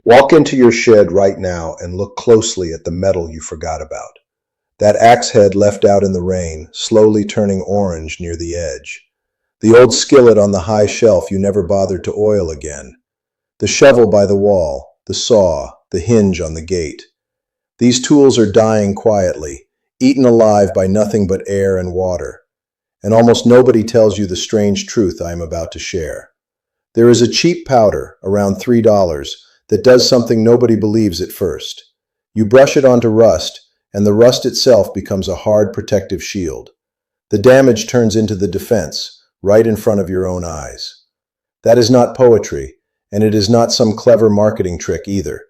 Walk into your shed right now and look closely at the metal you forgot about. That axe head left out in the rain, slowly turning orange near the edge. The old skillet on the high shelf you never bothered to oil again. The shovel by the wall, the saw, the hinge on the gate. These tools are dying quietly, eaten alive by nothing but air and water. And almost nobody tells you the strange truth I am about to share. There is a cheap powder, around $3, that does something nobody believes at first. You brush it onto rust, and the rust itself becomes a hard protective shield. The damage turns into the defense, right in front of your own eyes. That is not poetry, and it is not some clever marketing trick either.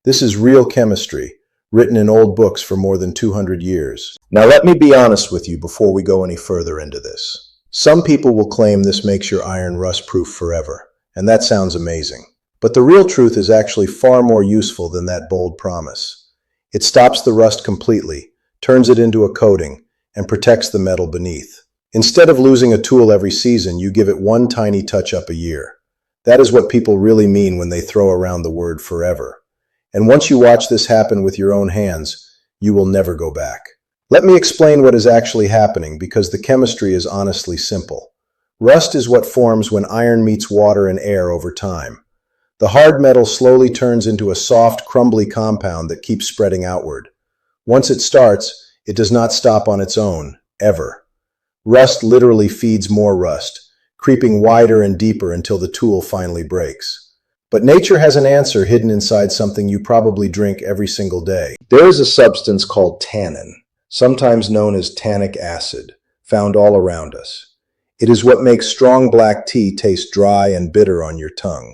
This is real chemistry, written in old books for more than 200 years. Now let me be honest with you before we go any further into this. Some people will claim this makes your iron rust-proof forever, and that sounds amazing. But the real truth is actually far more useful than that bold promise. It stops the rust completely, turns it into a coating, and protects the metal beneath. Instead of losing a tool every season, you give it one tiny touch-up a year. That is what people really mean when they throw around the word forever. And once you watch this happen with your own hands, you will never go back. Let me explain what is actually happening, because the chemistry is honestly simple. Rust is what forms when iron meets water and air over time. The hard metal slowly turns into a soft, crumbly compound that keeps spreading outward. Once it starts, it does not stop on its own, ever. Rust literally feeds more rust, creeping wider and deeper until the tool finally breaks. But nature has an answer hidden inside something you probably drink every single day. There is a substance called tannin, sometimes known as tannic acid, found all around us. It is what makes strong black tea taste dry and bitter on your tongue.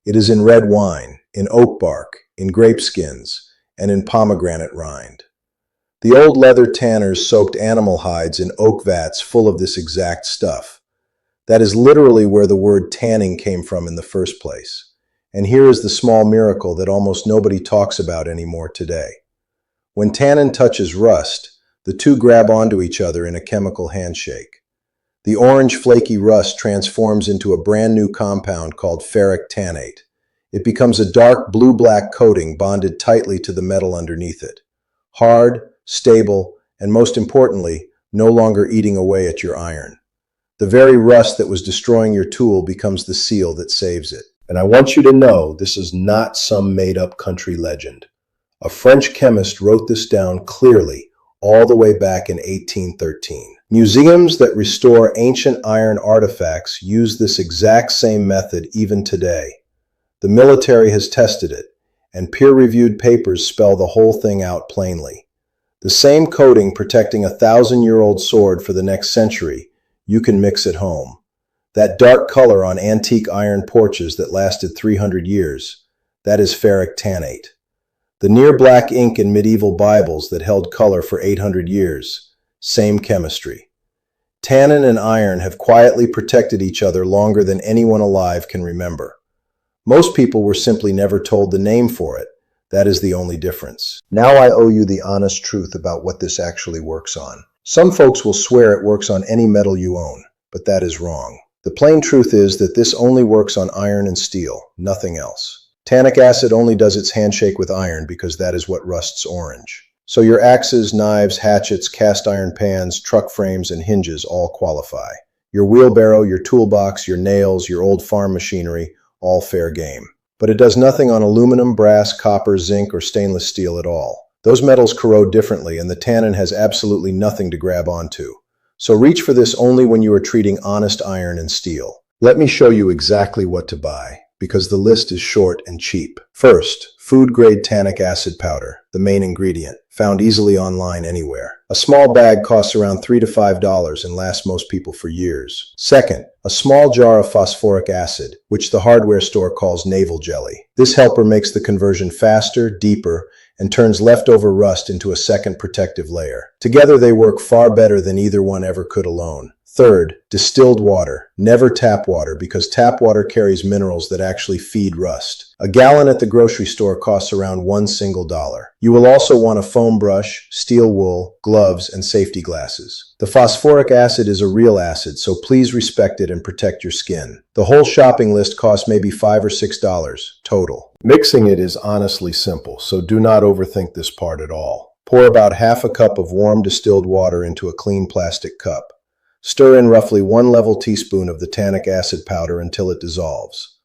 It is in red wine, in oak bark, in grape skins, and in pomegranate rind. The old leather tanners soaked animal hides in oak vats full of this exact stuff. That is literally where the word tanning came from in the first place. And here is the small miracle that almost nobody talks about anymore today. When tannin touches rust, the two grab onto each other in a chemical handshake. The orange flaky rust transforms into a brand new compound called ferric tannate. It becomes a dark blue-black coating bonded tightly to the metal underneath it. Hard, stable, and most importantly, no longer eating away at your iron. The very rust that was destroying your tool becomes the seal that saves it. And I want you to know this is not some made-up country legend. A French chemist wrote this down clearly all the way back in 1813. Museums that restore ancient iron artifacts use this exact same method even today. The military has tested it, and peer-reviewed papers spell the whole thing out plainly. The same coating protecting a 1,000-year-old sword for the next century, you can mix at home. That dark color on antique iron porches that lasted 300 years, that is ferric tannate. The near-black ink in medieval Bibles that held color for 800 years, same chemistry. Tannin and iron have quietly protected each other longer than anyone alive can remember. Most people were simply never told the name for it. That is the only difference. Now I owe you the honest truth about what this actually works on. Some folks will swear it works on any metal you own, but that is wrong. The plain truth is that this only works on iron and steel, nothing else. Tannic acid only does its handshake with iron because that is what rusts orange. So your axes, knives, hatchets, cast iron pans, truck frames, and hinges all qualify. Your wheelbarrow, your toolbox, your nails, your old farm machinery, all fair game. But it does nothing on aluminum, brass, copper, zinc, or stainless steel at all. Those metals corrode differently, and the tannin has absolutely nothing to grab onto. So reach for this only when you are treating honest iron and steel. Let me show you exactly what to buy, because the list is short and cheap. First, food-grade tannic acid powder, the main ingredient, found easily online anywhere. A small bag costs around $3 to $5 and lasts most people for years. Second, a small jar of phosphoric acid, which the hardware store calls naval jelly. This helper makes the conversion faster, deeper, and turns leftover rust into a second protective layer. Together they work far better than either one ever could alone. Third, distilled water. Never tap water because tap water carries minerals that actually feed rust. A gallon at the grocery store costs around $1. You will also want a foam brush, steel wool, gloves, and safety glasses. The phosphoric acid is a real acid, so please respect it and protect your skin. The whole shopping list costs maybe $5 or $6 total. Mixing it is honestly simple, so do not overthink this part at all. Pour about half a cup of warm distilled water into a clean plastic cup. Stir in roughly 1 level teaspoon of the tannic acid powder until it dissolves.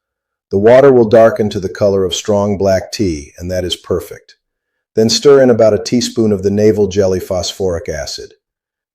The water will darken to the color of strong black tea, and that is perfect. Then stir in about a teaspoon of the naval jelly phosphoric acid.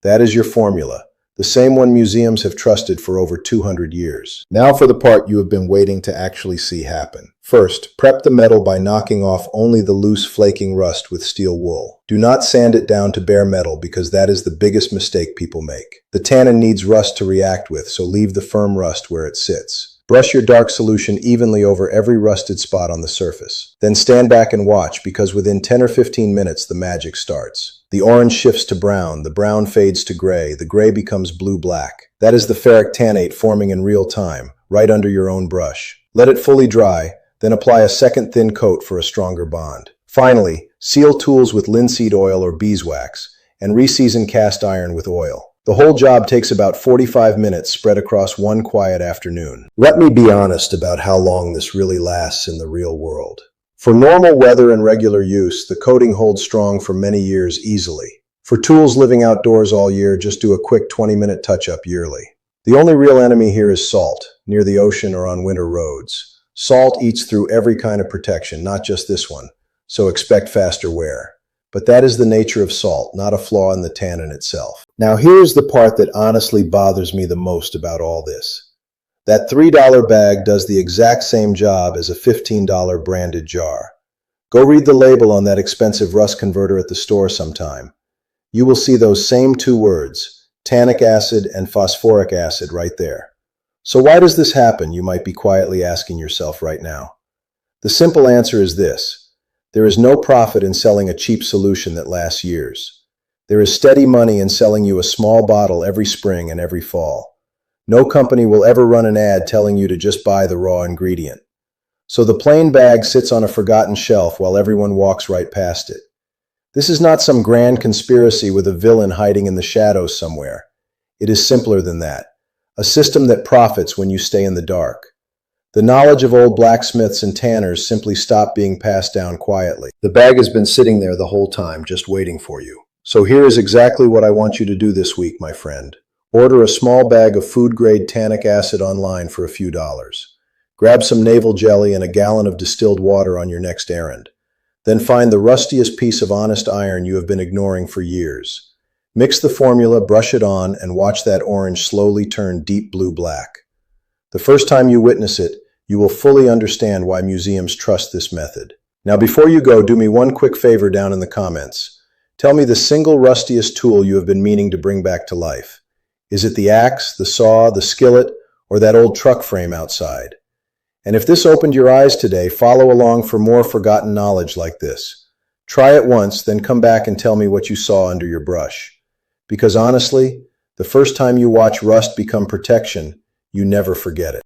That is your formula, the same one museums have trusted for over 200 years. Now for the part you have been waiting to actually see happen. First, prep the metal by knocking off only the loose flaking rust with steel wool. Do not sand it down to bare metal because that is the biggest mistake people make. The tannin needs rust to react with, so leave the firm rust where it sits. Brush your dark solution evenly over every rusted spot on the surface. Then stand back and watch because within 10 or 15 minutes the magic starts. The orange shifts to brown, the brown fades to gray, the gray becomes blue-black. That is the ferric tannate forming in real time, right under your own brush. Let it fully dry, then apply a second thin coat for a stronger bond. Finally, seal tools with linseed oil or beeswax, and reseason cast iron with oil. The whole job takes about 45 minutes spread across one quiet afternoon. Let me be honest about how long this really lasts in the real world. For normal weather and regular use, the coating holds strong for many years easily. For tools living outdoors all year, just do a quick 20-minute touch-up yearly. The only real enemy here is salt, near the ocean or on winter roads. Salt eats through every kind of protection, not just this one, so expect faster wear. But that is the nature of salt, not a flaw in the tannin itself. Now here's the part that honestly bothers me the most about all this. That $3 bag does the exact same job as a $15 branded jar. Go read the label on that expensive rust converter at the store sometime. You will see those same two words, tannic acid and phosphoric acid, right there. So why does this happen, you might be quietly asking yourself right now. The simple answer is this. There is no profit in selling a cheap solution that lasts years. There is steady money in selling you a small bottle every spring and every fall. No company will ever run an ad telling you to just buy the raw ingredient. So the plain bag sits on a forgotten shelf while everyone walks right past it. This is not some grand conspiracy with a villain hiding in the shadows somewhere. It is simpler than that. A system that profits when you stay in the dark. The knowledge of old blacksmiths and tanners simply stopped being passed down quietly. The bag has been sitting there the whole time, just waiting for you. So here is exactly what I want you to do this week, my friend. Order a small bag of food-grade tannic acid online for a few dollars. Grab some naval jelly and a gallon of distilled water on your next errand. Then find the rustiest piece of honest iron you have been ignoring for years. Mix the formula, brush it on, and watch that orange slowly turn deep blue-black. The first time you witness it, you will fully understand why museums trust this method. Now before you go, do me one quick favor down in the comments. Tell me the single rustiest tool you have been meaning to bring back to life. Is it the axe, the saw, the skillet, or that old truck frame outside? And if this opened your eyes today, follow along for more forgotten knowledge like this. Try it once, then come back and tell me what you saw under your brush. Because honestly, the first time you watch rust become protection, you never forget it.